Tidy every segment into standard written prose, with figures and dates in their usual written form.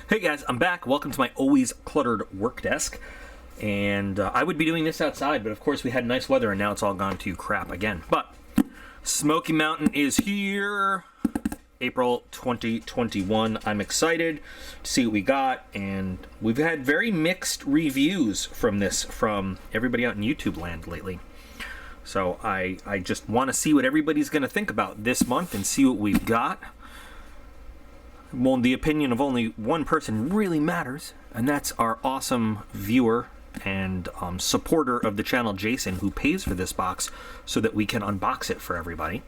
Hey guys, I'm back. Welcome to my always cluttered work desk. And I would be doing this outside, but of course we had nice weather and now it's all gone to crap again. But Smoky Mountain is here. April 2021. I'm excited to see what we got, and we've had very mixed reviews from this from everybody out in YouTube land lately. So I just want to see what everybody's going to think about this month and see what we've got. Well, the opinion of only one person really matters, and that's our awesome viewer and supporter of the channel, Jason, who pays for this box so that we can unbox it for everybody.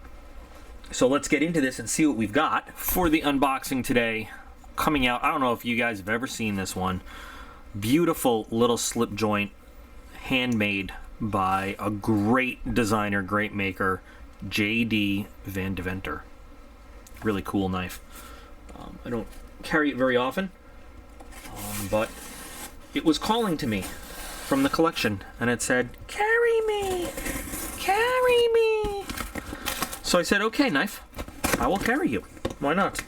So let's get into this and see what we've got for the unboxing today. Coming out, I don't know if you guys have ever seen this one. Beautiful little slip joint, handmade by a great designer, great maker, J.D. Van Deventer. Really cool knife. I don't carry it very often, but it was calling to me from the collection, and it said, "Carry me! Carry me!" So I said, "Okay, knife, I will carry you. Why not?"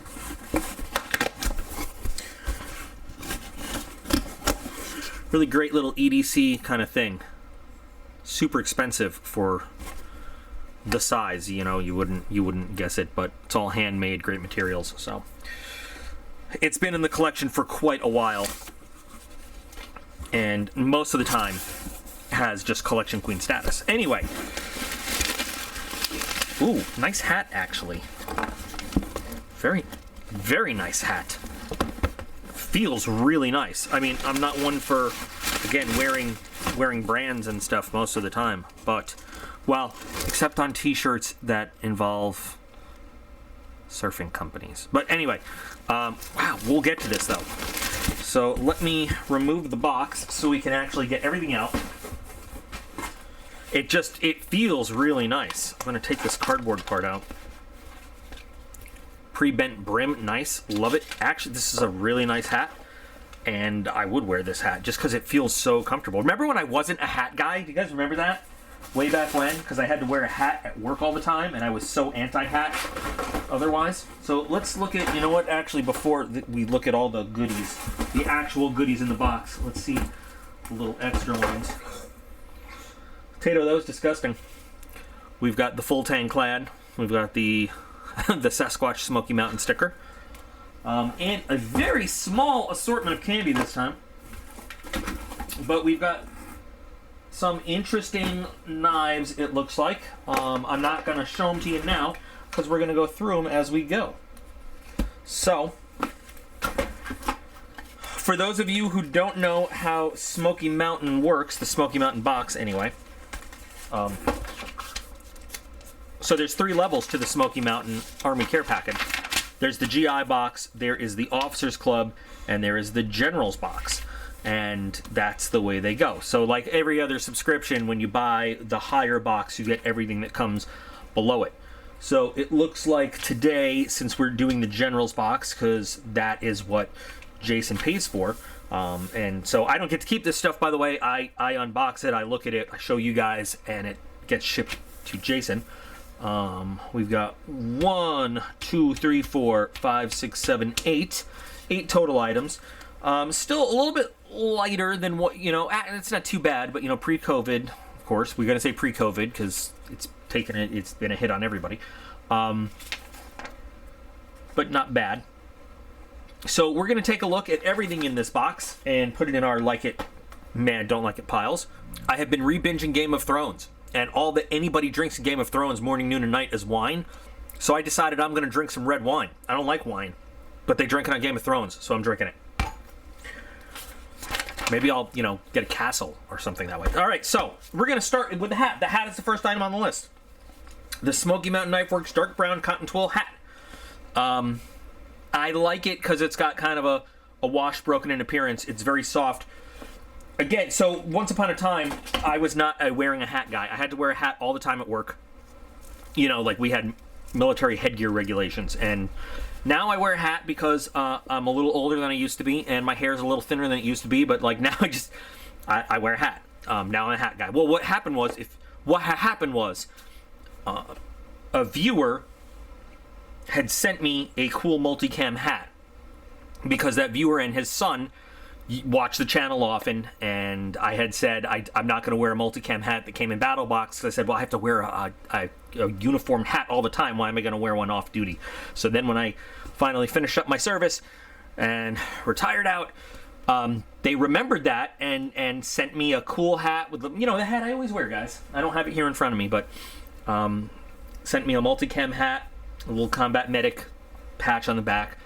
Really great little EDC kind of thing. Super expensive for the size, you know, you wouldn't guess it, but it's all handmade, great materials. So it's been in the collection for quite a while, and most of the time has just collection queen status. Anyway, ooh, nice hat actually. Very, very nice hat. Feels really nice. I mean, I'm not one for, again, wearing brands and stuff most of the time, but, well, except on t-shirts that involve surfing companies. But anyway, wow, we'll get to this though. So let me remove the box so we can actually get everything out. It feels really nice. I'm gonna take this cardboard part out. Pre-bent brim, nice, love it. Actually, this is a really nice hat, and I would wear this hat just because it feels so comfortable. Remember when I wasn't a hat guy? Do you guys remember that? Way back when, because I had to wear a hat at work all the time, and I was so anti-hat otherwise. So let's look at, you know what, actually, before we look at all the goodies, the actual goodies in the box, let's see the little extra ones. Potato, that was disgusting. We've got the full tang clad, we've got the the Sasquatch Smoky Mountain sticker, and a very small assortment of candy this time. But we've got some interesting knives, it looks like. I'm not going to show them to you now because we're going to go through them as we go. So, for those of you who don't know how Smoky Mountain works, the Smoky Mountain box anyway, so there's 3 levels to the Smoky Mountain Army Care Package. There's the GI box, there is the Officers Club, and there is the General's box. And that's the way they go. So like every other subscription, when you buy the higher box, you get everything that comes below it. So it looks like today, since we're doing the General's box, because that is what Jason pays for, and so I don't get to keep this stuff, by the way. I unbox it, I look at it, I show you guys, and it gets shipped to Jason. We've got 1, 2, 3, 4, 5, 6, 7, 8 total items. Still a little bit lighter than what, you know, it's not too bad, but, you know, pre-COVID, of course, we're going to say pre-COVID because it's been a hit on everybody. But not bad. So we're going to take a look at everything in this box and put it in our like it, man, don't like it piles. I have been re-binging Game of Thrones, and all that anybody drinks in Game of Thrones morning, noon, and night is wine. So I decided I'm going to drink some red wine. I don't like wine, but they drink it on Game of Thrones, so I'm drinking it. Maybe I'll, you know, get a castle or something that way. All right, so we're going to start with the hat. The hat is the first item on the list. The Smoky Mountain Knife Works dark brown cotton twill hat. I like it because it's got kind of a wash broken in appearance. It's very soft. Again, so once upon a time, I was not a wearing a hat guy. I had to wear a hat all the time at work. You know, like we had military headgear regulations, and now I wear a hat because I'm a little older than I used to be, and my hair is a little thinner than it used to be. But like now, I wear a hat. Now I'm a hat guy. Well, what happened was a viewer had sent me a cool multicam hat, because that viewer and his son watch the channel often, and I had said I'm not going to wear a multicam hat that came in battle box. I said, well, I have to wear a uniform hat all the time. Why am I going to wear one off duty? So then when I finally finished up my service and retired out, they remembered that and sent me a cool hat with the hat I always wear, guys. I don't have it here in front of me, but sent me a multicam hat, a little combat medic patch on the back.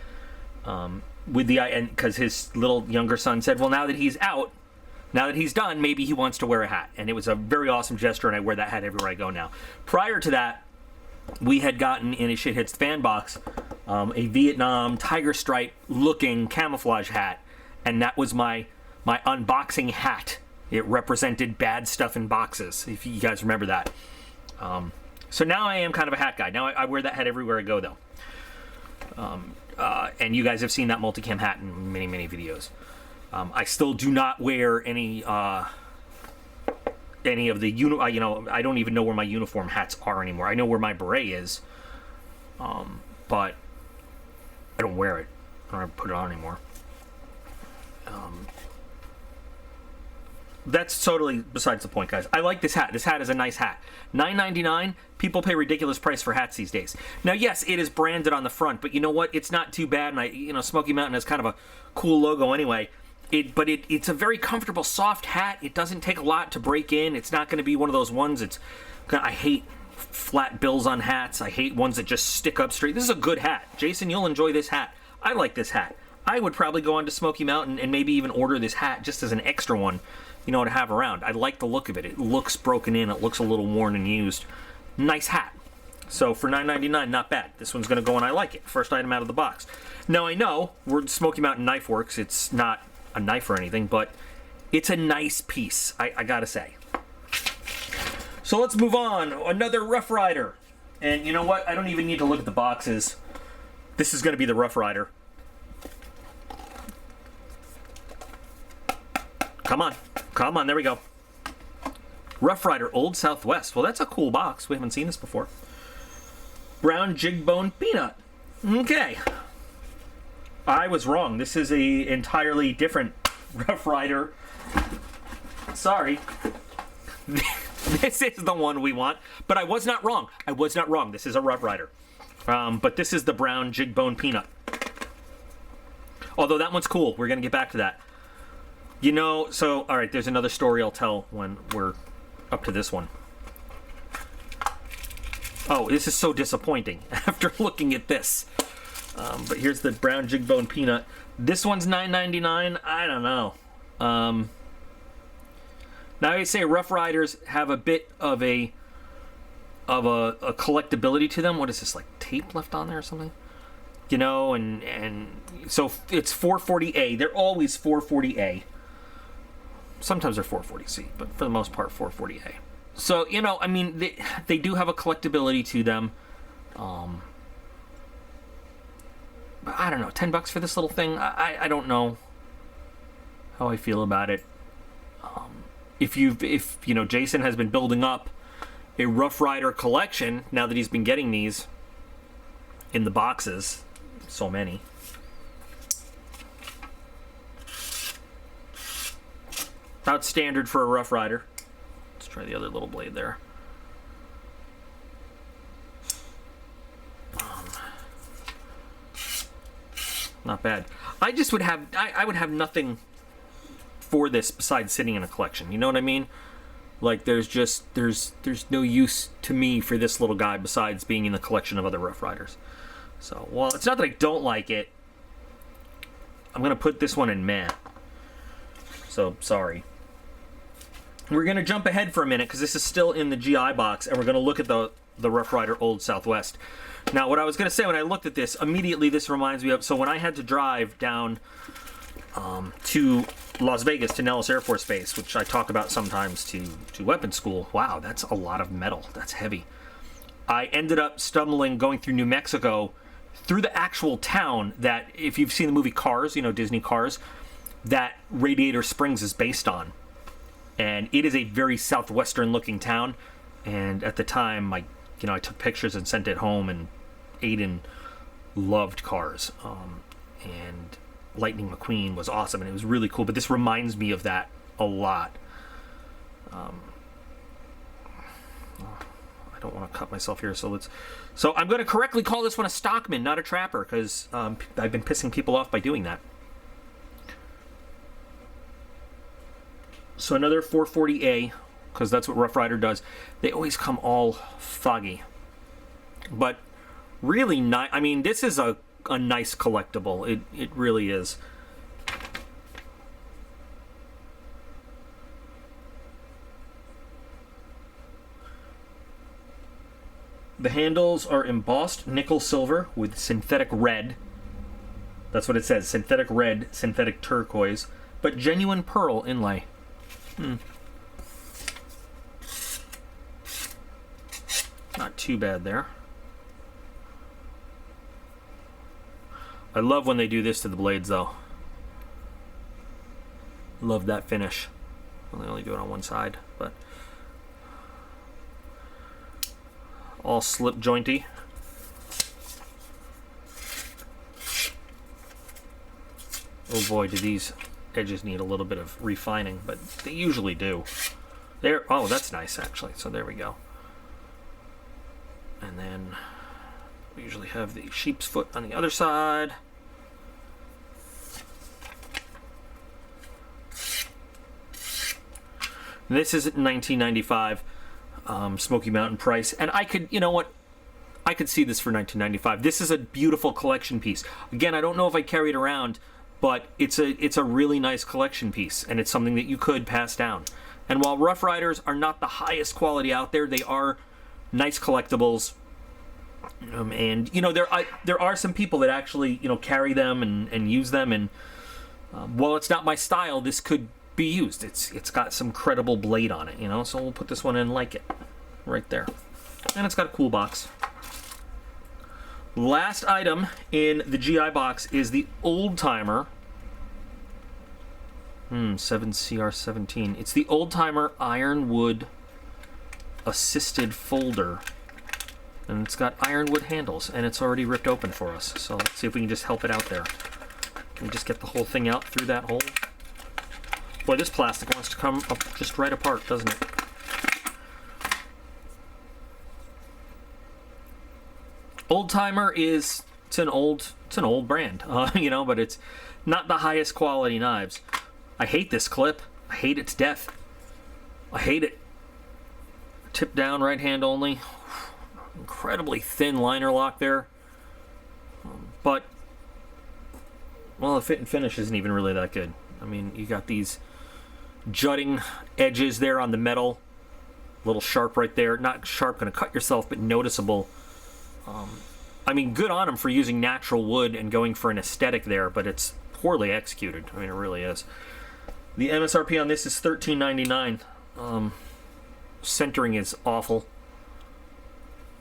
With the and because his little younger son said, well, now that he's out, now that he's done, maybe he wants to wear a hat. And it was a very awesome gesture, and I wear that hat everywhere I go now. Prior to that, we had gotten in a Shit Hits the Fan box a Vietnam tiger stripe looking camouflage hat, and that was my unboxing hat. It represented bad stuff in boxes, if you guys remember that. So now I am kind of a hat guy. Now I wear that hat everywhere I go, though. And you guys have seen that multicam hat in many, many videos. I still do not wear any of the I don't even know where my uniform hats are anymore. I know where my beret is, but I don't wear it. I don't put it on anymore. That's totally besides the point, guys. I like this hat. This hat is a nice hat. $9.99. People pay ridiculous price for hats these days. Now, yes, it is branded on the front, but you know what? It's not too bad. And Smoky Mountain has kind of a cool logo anyway. But it's a very comfortable, soft hat. It doesn't take a lot to break in. It's not going to be one of those ones. I hate flat bills on hats. I hate ones that just stick up straight. This is a good hat. Jason, you'll enjoy this hat. I like this hat. I would probably go on to Smoky Mountain and maybe even order this hat just as an extra one, to have around. I like the look of it. It looks broken in. It looks a little worn and used. Nice hat. So for $9.99, not bad. This one's going to go and I like it. First item out of the box. Now I know we're Smoky Mountain Knife Works. It's not a knife or anything, but it's a nice piece, I gotta say. So let's move on. Another Rough Rider. And you know what? I don't even need to look at the boxes. This is going to be the Rough Rider. Come on, there we go. Rough Rider Old Southwest. Well, that's a cool box. We haven't seen this before. Brown Jigbone Peanut. Okay. I was wrong. This is a entirely different Rough Rider. Sorry. This is the one we want. But I was not wrong. This is a Rough Rider. But this is the Brown Jigbone Peanut. Although that one's cool. We're going to get back to that. All right, there's another story I'll tell when we're up to this one. Oh, this is so disappointing after looking at this. But here's the Brown Jigbone Peanut. This one's $9.99. I don't know. Now I say Rough Riders have a bit of a collectability to them. What is this, like tape left on there or something? And so it's 440A. They're always 440A. Sometimes they're 440C, but for the most part, 440A. So, they do have a collectability to them. But I don't know, $10 for this little thing? I don't know how I feel about it. If Jason has been building up a Rough Rider collection, now that he's been getting these in the boxes, so many. About standard for a Rough Rider. Let's try the other little blade there. Not bad. I would have nothing for this besides sitting in a collection. You know what I mean? Like there's no use to me for this little guy besides being in the collection of other Rough Riders. So, well, it's not that I don't like it. I'm gonna put this one in meh. So sorry. We're going to jump ahead for a minute because this is still in the GI box, and we're going to look at the Rough Rider Old Southwest. Now, what I was going to say when I looked at this, immediately this reminds me of, so when I had to drive down to Las Vegas, to Nellis Air Force Base, which I talk about sometimes to weapons school. Wow, that's a lot of metal. That's heavy. I ended up going through New Mexico, through the actual town that, if you've seen the movie Cars, Disney Cars, that Radiator Springs is based on. And it is a very southwestern looking town. And at the time, I took pictures and sent it home, and Aiden loved Cars. And Lightning McQueen was awesome, and it was really cool. But this reminds me of that a lot. I don't want to cut myself here, so let's. So I'm going to correctly call this one a Stockman, not a Trapper, because I've been pissing people off by doing that. So another 440A, because that's what Rough Rider does. They always come all foggy, but really nice. I mean, this is a nice collectible. It really is. The handles are embossed nickel silver with synthetic red. That's what it says, synthetic red, synthetic turquoise, but genuine pearl inlay. Not too bad there. I love when they do this to the blades, though. Love that finish. Well, they only do it on one side, but all slip jointy. Oh boy, do these edges need a little bit of refining, but they usually do. There. Oh, that's nice, actually. So there we go. And then we usually have the sheep's foot on the other side. This is $19.95, Smoky Mountain price, and I could, you know what? I could see this for $19.95. This is a beautiful collection piece. Again, I don't know if I carry it around, but it's a really nice collection piece, and it's something that you could pass down. And while Rough Riders are not the highest quality out there, they are nice collectibles. And you know, there are some people that actually, you know, carry them and use them. And while it's not my style, this could be used. It's got some credible blade on it, you know. So we'll put this one in like it, right there. And it's got a cool box. Last item in the GI box is the Old Timer 7CR17. It's the Old Timer Ironwood assisted folder, and it's got ironwood handles, and it's already ripped open for us. So let's see if we can just help it out there. Can we just get the whole thing out through that hole? Boy, this plastic wants to come up just right apart, doesn't it? Old Timer it's an old brand, you know, but it's not the highest quality knives. I hate this clip. I hate it to death. I hate it. Tip down, right hand only. Incredibly thin liner lock there. But, well, the fit and finish isn't even really that good. I mean, you got these jutting edges there on the metal. A little sharp right there. Not sharp, gonna cut yourself, but noticeable. I mean, good on them for using natural wood and going for an aesthetic there, but it's poorly executed. I mean, it really is. The MSRP on this is $13.99. Centering is awful.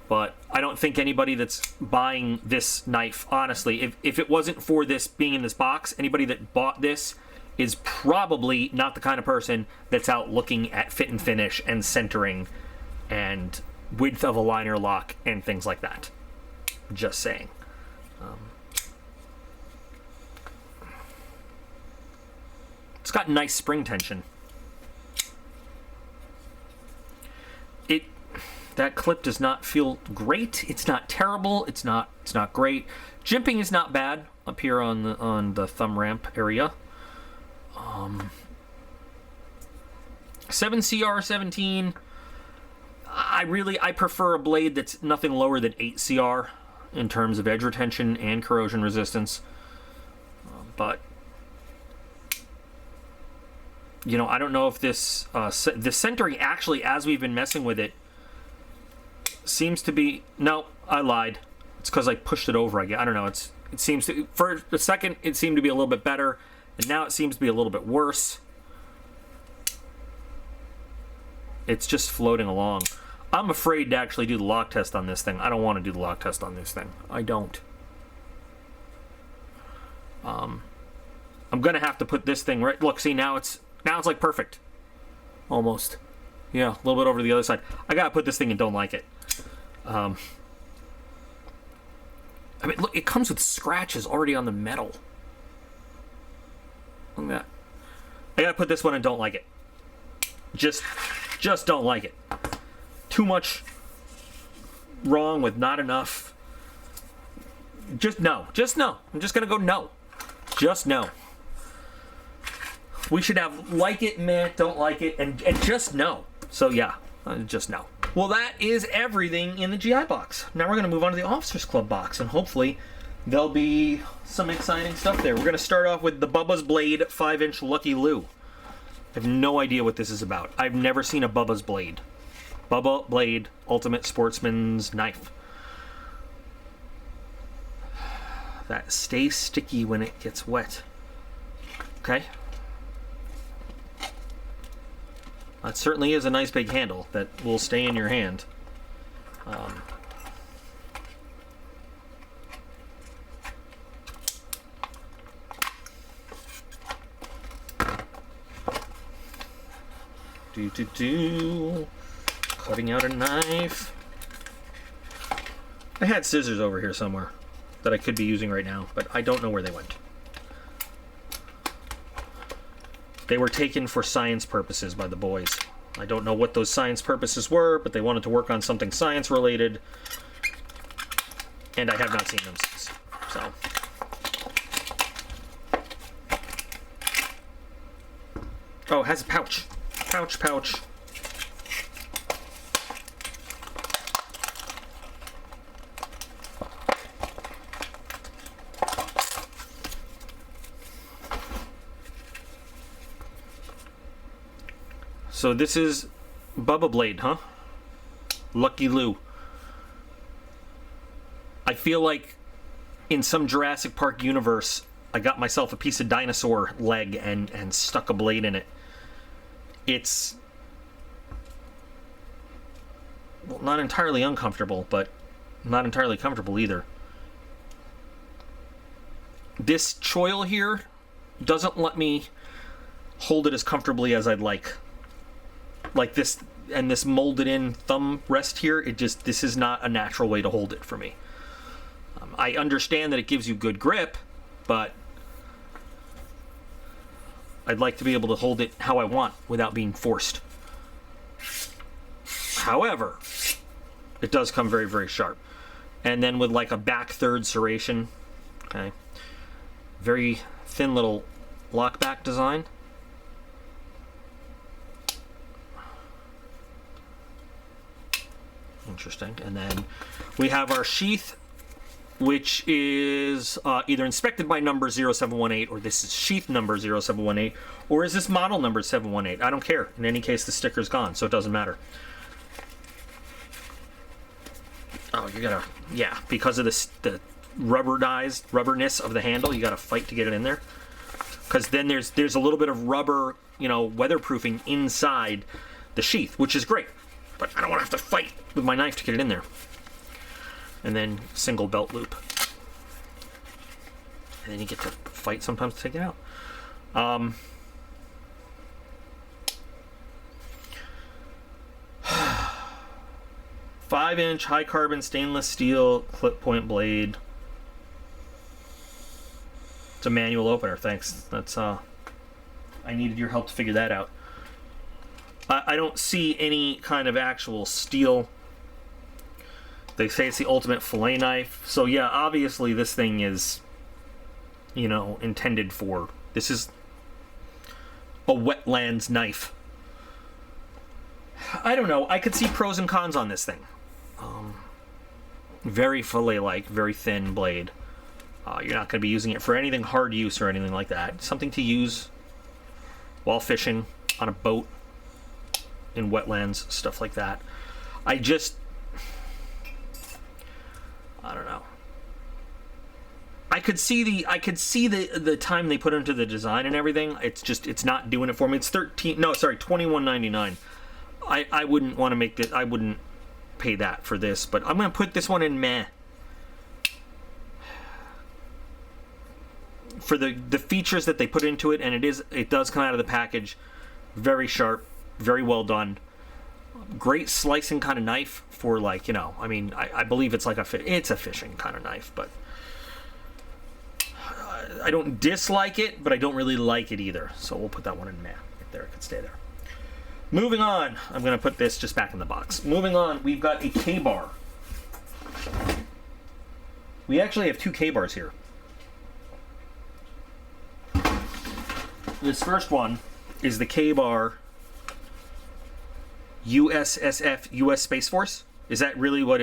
But I don't think anybody that's buying this knife, honestly, if it wasn't for this being in this box, anybody that bought this is probably not the kind of person that's out looking at fit and finish and centering and width of a liner lock and things like that. Just saying. It's got nice spring tension. That clip does not feel great. It's not terrible. It's not great. Jimping is not bad up here on the thumb ramp area. 7CR17. I prefer a blade that's nothing lower than 8CR in terms of edge retention and corrosion resistance. But you know, I don't know if this the centering actually, as we've been messing with it, seems to be... No, I lied. It's because I pushed it over, I guess. I don't know. It seems to... For a second, it seemed to be a little bit better, and now it seems to be a little bit worse. It's just floating along. I'm afraid to actually do the lock test on this thing. I don't want to do the lock test on this thing. I don't. I'm going to have to put this thing right... Look, see, now it's like perfect. Almost. Yeah, a little bit over to the other side. I got to put this thing in Don't Like It. I mean, look, it comes with scratches already on the metal. gotta put this one and don't like it. Just don't like it. Too much wrong with not enough. Just no. I'm just gonna go no. Just no. We should have like it, meh, don't like it, and just no. So yeah, just no. Well, that is everything in the GI box. Now we're gonna move on to the Officers Club box, and hopefully there'll be some exciting stuff there. We're gonna start off with the Bubba's Blade 5-inch Lucky Lou. I have no idea what this is about. I've never seen a Bubba's Blade. Bubba Blade Ultimate Sportsman's Knife. That stays sticky when it gets wet. Okay. That certainly is a nice big handle that will stay in your hand. Cutting out a knife. I had scissors over here somewhere that I could be using right now, but I don't know where they went. They were taken for science purposes by the boys. I don't know what those science purposes were, but they wanted to work on something science related, and I have not seen them since. So. Oh, it has a pouch. Pouch. So this is Bubba Blade, huh? Lucky Lou. I feel like in some Jurassic Park universe, I got myself a piece of dinosaur leg and stuck a blade in it. It's, well, not entirely uncomfortable, but not entirely comfortable either. This choil here doesn't let me hold it as comfortably as I'd like. Like this, and this molded in thumb rest here, this is not a natural way to hold it for me. I understand that it gives you good grip, but I'd like to be able to hold it how I want without being forced. However, it does come very, very sharp. And then with like a back third serration, okay, very thin little lockback design. Interesting. And then we have our sheath, which is either inspected by number 0718, or this is sheath number 0718, or is this model number 718? I don't care. In any case, the sticker's gone, so it doesn't matter. Oh, you gotta, yeah, because of this, the rubberness of the handle, you gotta fight to get it in there. Because then there's a little bit of rubber, weatherproofing inside the sheath, which is great. But I don't want to have to fight with my knife to get it in there. And then single belt loop. And then you get to fight sometimes to take it out. 5-inch high carbon stainless steel clip point blade. It's a manual opener. Thanks. That's I needed your help to figure that out. I don't see any kind of actual steel. They say it's the ultimate fillet knife. So yeah, obviously this thing is, intended for, this is a wetlands knife. I don't know. I could see pros and cons on this thing. Very fillet-like, very thin blade. You're not going to be using it for anything hard use or anything like that. Something to use while fishing on a boat, in wetlands, stuff like that. I don't know. I could see the time they put into the design and everything. It's not doing it for me. It's $21.99. I wouldn't want to make this. I wouldn't pay that for this, but I'm gonna put this one in meh. For the features that they put into it, and it does come out of the package very sharp, very well done. Great slicing kind of knife for, like, I believe it's like it's a fishing kind of knife, but I don't dislike it, but I don't really like it either. So we'll put that one in meh. Right there, it could stay there. Moving on, I'm going to put this just back in the box. Moving on, we've got a KBAR. We actually have two KBARs here. This first one is the KBAR USSF, U.S. Space Force. Is that really what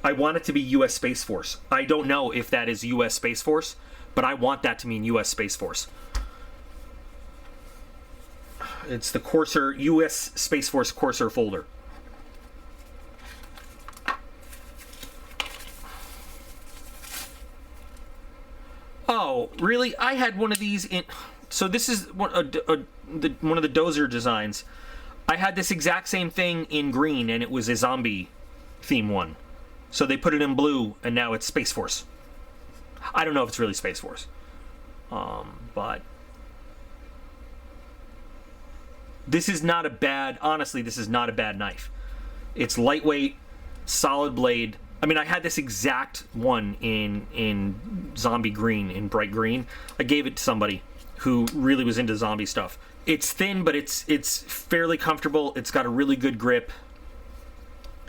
I want it to be U.S. Space Force. I don't know if that is U.S. Space Force, but I want that to mean U.S. Space Force. It's the Corsair, U.S. Space Force Corsair folder. Oh, really? I had one of these in... So this is one of the Dozer designs. I had this exact same thing in green, and it was a zombie theme one. So they put it in blue, and now it's Space Force. I don't know if it's really Space Force. But... This is not a bad... Honestly, this is not a bad knife. It's lightweight, solid blade. I mean, I had this exact one in zombie green, in bright green. I gave it to somebody who really was into zombie stuff. It's thin, but it's fairly comfortable. It's got a really good grip.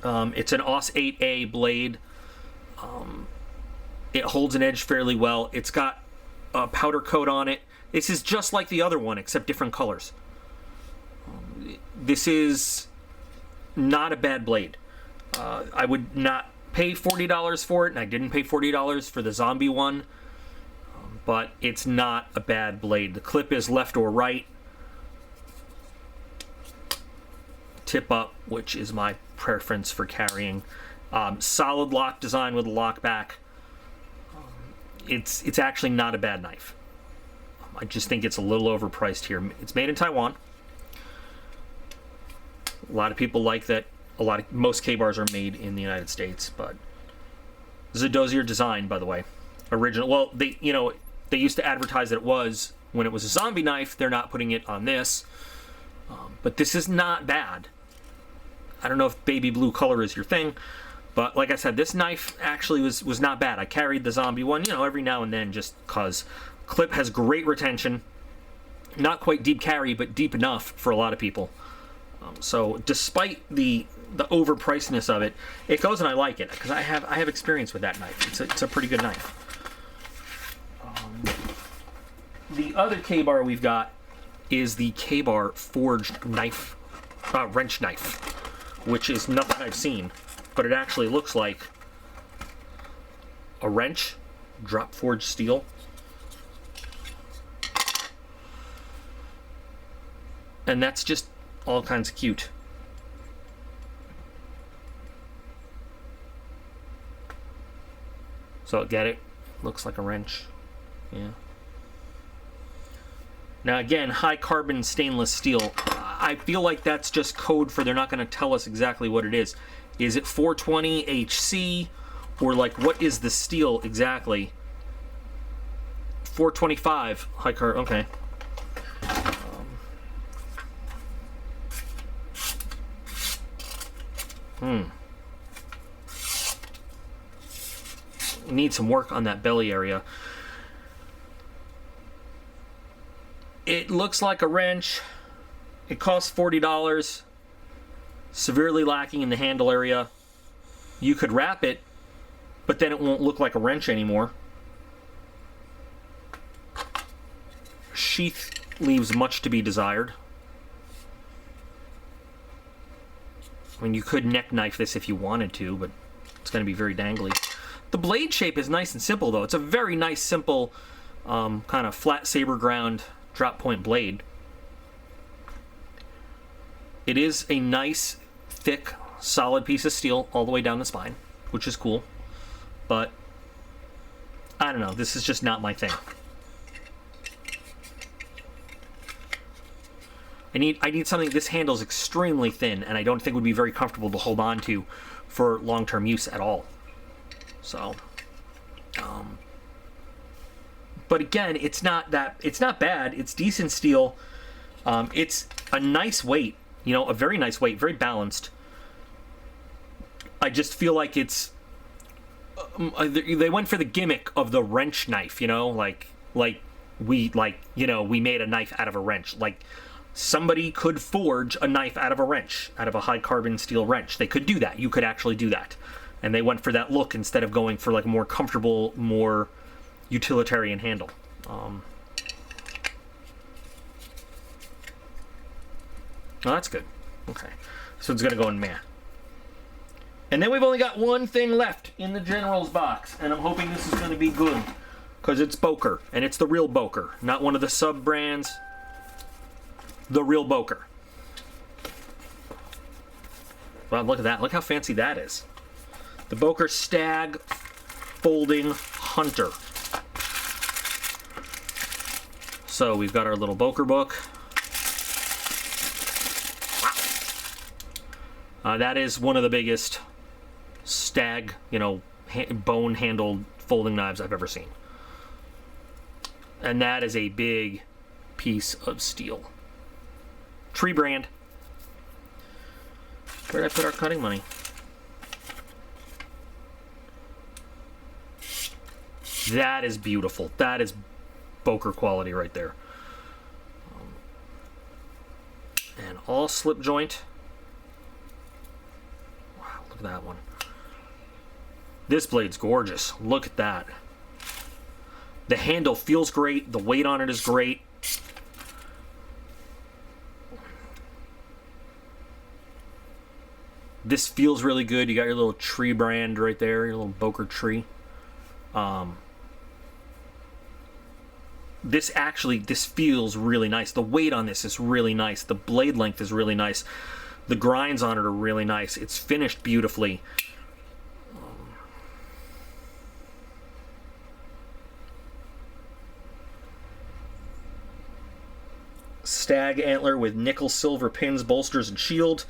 It's an AUS 8A blade. It holds an edge fairly well. It's got a powder coat on it. This is just like the other one, except different colors. This is not a bad blade. I would not pay $40 for it, and I didn't pay $40 for the zombie one, but it's not a bad blade. The clip is left or right. Tip up, which is my preference for carrying. Solid lock design with a lock back. It's actually not a bad knife. I just think it's a little overpriced here. It's made in Taiwan. A lot of people like that. Most KBARs are made in the United States, but this is a Dozier design, by the way. Original. Well, they used to advertise that it was when it was a zombie knife. They're not putting it on this, but this is not bad. I don't know if baby blue color is your thing, but like I said, this knife actually was not bad. I carried the zombie one, every now and then, just cause. Clip has great retention. Not quite deep carry, but deep enough for a lot of people. So despite the overpricedness of it, it goes, and I like it because I have experience with that knife. It's a pretty good knife. The other KBAR we've got is the KBAR forged knife, wrench knife, which is nothing I've seen, but it actually looks like a wrench, drop forged steel. And that's just all kinds of cute. So get it? Looks like a wrench. Yeah. Now again, high carbon stainless steel. I feel like that's just code for they're not going to tell us exactly what it is. Is it 420 HC? Or like what is the steel exactly? 425 high carbon. Okay. Need some work on that belly area. It looks like a wrench. It costs $40. Severely lacking in the handle area. You could wrap it, but then it won't look like a wrench anymore. Sheath leaves much to be desired. I mean, you could neck knife this if you wanted to, but it's going to be very dangly. The blade shape is nice and simple, though. It's a very nice, simple, kind of flat saber ground drop point blade. It is a nice, thick, solid piece of steel all the way down the spine, which is cool. But, I don't know. This is just not my thing. I need something. This handle's extremely thin, and I don't think would be very comfortable to hold on to for long-term use at all. So, but again, it's not bad. It's decent steel. It's a nice weight. A very nice weight, very balanced. I just feel like it's they went for the gimmick of the wrench knife, you know, like we made a knife out of a wrench. Like, somebody could forge a knife out of a wrench, out of a high carbon steel wrench. They could do that. You could actually do that. And they went for that look instead of going for like a more comfortable, more utilitarian handle. Well, that's good. Okay. So it's going to go in meh. And then we've only got one thing left in the General's box. And I'm hoping this is going to be good. Because it's Boker. And it's the real Boker. Not one of the sub-brands. The real Boker. Wow, look at that. Look how fancy that is. The Boker Stag Folding Hunter. So we've got our little Boker book. That is one of the biggest Stag, bone-handled folding knives I've ever seen. And that is a big piece of steel. Tree brand. Where did I put our cutting money? That is beautiful. That is Boker quality right there. And all slip joint. Wow, look at that one. This blade's gorgeous. Look at that. The handle feels great. The weight on it is great. This feels really good. You got your little tree brand right there, your little Boker tree. This feels really nice. The weight on this is really nice. The blade length is really nice. The grinds on it are really nice. It's finished beautifully. Stag antler with nickel silver pins, bolsters, and shield.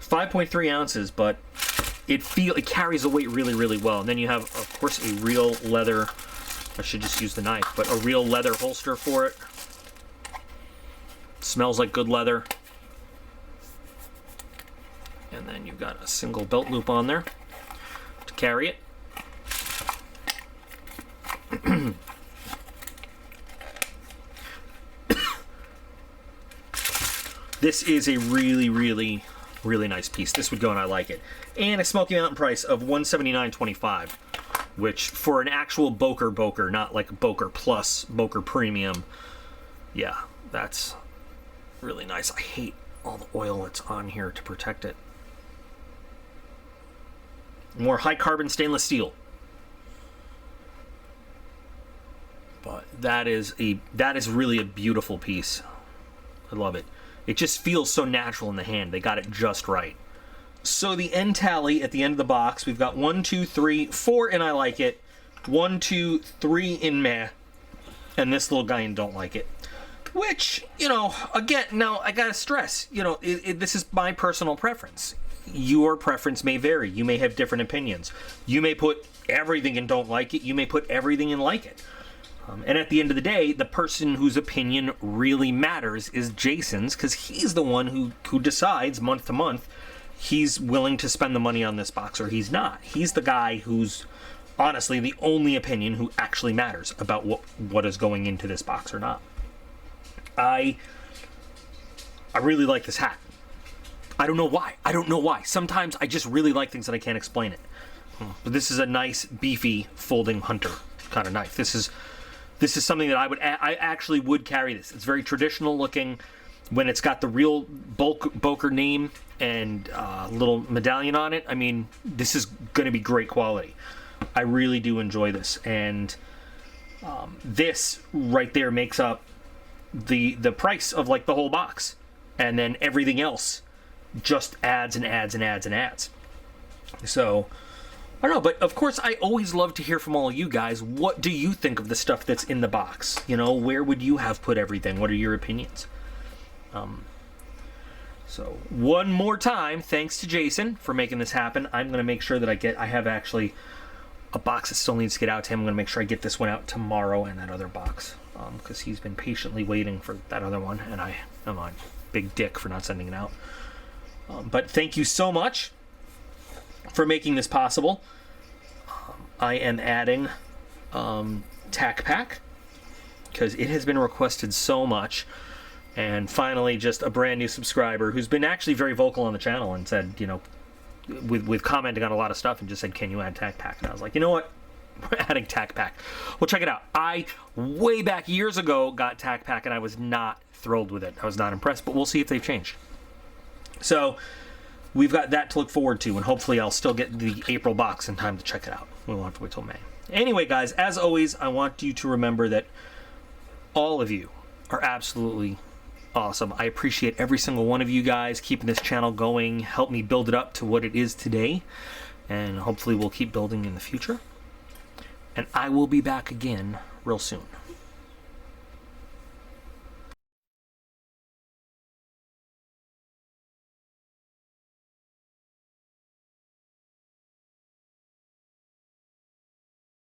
5.3 ounces, but it carries the weight really, really well. And then you have, of course, a real leather. I should just use the knife, but a real leather holster for it. Smells like good leather. And then you've got a single belt loop on there to carry it. This is a really, really, really nice piece. This would go, and I like it. And a Smoky Mountain price of $179.25, which for an actual Boker, not like Boker Plus, Boker Premium, yeah, that's really nice. I hate all the oil that's on here to protect it. More high carbon stainless steel. But that is really a beautiful piece. I love it. It just feels so natural in the hand. They got it just right. So the end tally at the end of the box, we've got 1, 2, 3, 4 and I like it. 1, 2, 3 in meh. And this little guy in don't like it. Which, again, now I gotta stress, this is my personal preference. Your preference may vary. You may have different opinions. You may put everything in don't like it. You may put everything in like it. And at the end of the day, the person whose opinion really matters is Jason's, because he's the one who decides month to month he's willing to spend the money on this box or he's not. He's the guy who's honestly the only opinion who actually matters about what is going into this box or not. I really like this hat. I don't know why. Sometimes I just really like things that I can't explain it. But this is a nice, beefy, folding hunter kind of knife. This is something that I actually would carry this. It's very traditional looking. When it's got the real Boker name and little medallion on it, I mean, this is going to be great quality. I really do enjoy this. And this right there makes up the price of like the whole box. And then everything else just adds and adds and adds and adds. So I don't know, but of course I always love to hear from all of you guys. What do you think of the stuff that's in the box? Where would you have put everything? What are your opinions? So one more time, thanks to Jason for making this happen. I'm going to make sure that I have actually a box that still needs to get out to him. I'm going to make sure I get this one out tomorrow and that other box, because he's been patiently waiting for that other one, and I am a big dick for not sending it out. But thank you so much for making this possible. I am adding Tac Pack because it has been requested so much. And finally, just a brand new subscriber who's been actually very vocal on the channel and said, you know, with commenting on a lot of stuff and just said, can you add Tac Pack? And I was like, you know what? We're adding Tac Pack. Well, check it out. I, way back years ago, got Tac Pack and I was not thrilled with it. I was not impressed, but we'll see if they've changed. So we've got that to look forward to, and hopefully I'll still get the April box in time to check it out. We won't have to wait till May. Anyway, guys, as always, I want you to remember that all of you are absolutely awesome. I appreciate every single one of you guys keeping this channel going, help me build it up to what it is today, and hopefully we'll keep building in the future. And I will be back again real soon.